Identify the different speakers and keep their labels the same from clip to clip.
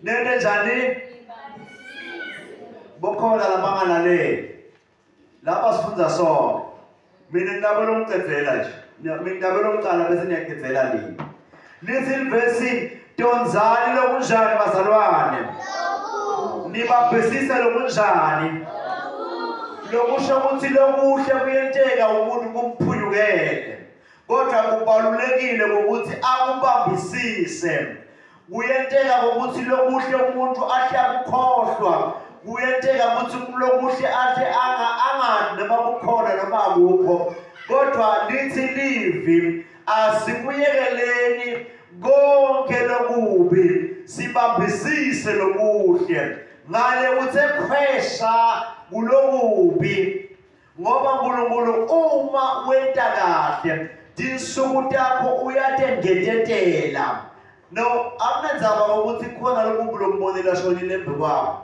Speaker 1: nene njani bokhona labangalaleli lapha sifunza sonke mina ngidabela umcedzela nje mina ngidabela umcala bese ngiyaqedzela lini lithi verse tonzani lokunjani bazalwane nibabhesisa lokunjani lokusho ukuthi lokuhle kuyenteka umuntu kumphunyukele kodwa kubalulekile ukuthi akubambisise kuyenteka ukuthi lokuhle umuntu ahle akukhohlwa kuyenteka ukuthi lokuhle ahle angazi noma kukhona noma akukho kodwa lithi livi asikuyekeleni konke lokubi sibambisise lokuhle ngale uthe khwesha kulokubi ngoba uNkulunkulu uma wenta kahle tinsuku takho uyatengetetela no akunenzaba ukuthi khona lokubi lombonela shonile embikwakho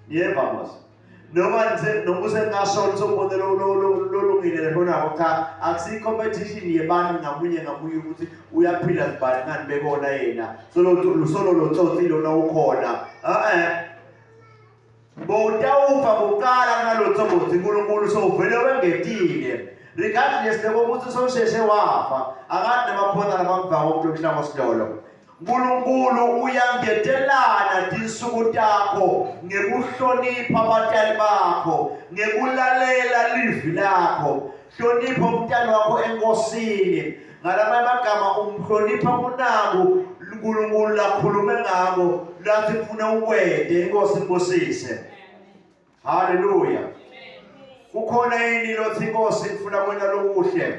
Speaker 1: yeva mos noma usengasho sombonela lolungile lona cha akusi competition yebantu ngamunye ukuthi uyaphila sibani ngani bekona yena solo lotsotsi lona ukhona botawufa bokala nalotsobozi uNkulunkulu sovele wengetile regardless lokuthi sosheshe wafa akade namaphona labamva ngokuhlanga sidolo uNkulunkulu uyangetelana tinsuku takho ngekuhlonipha abatali bakho ngekulalela livi lakho hlonipha umntana wakho enkosini ngalama amagama umhlonipha kunangu uNkulunkulu lakhulume ngabo lathi ufuna ukwede inkosi imbusise haleluya kukhona yini lothi inkosi ifuna kwena lokuhle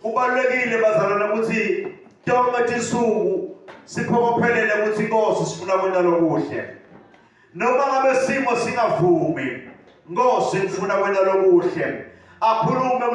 Speaker 1: kubalulekile bazalwana ukuthi tonke tisuku siphokophelele ukuthi inkosi sifuna kwena lokuhle noma ngabe simo singavumi inkosi ifuna kwena lokuhle akhulume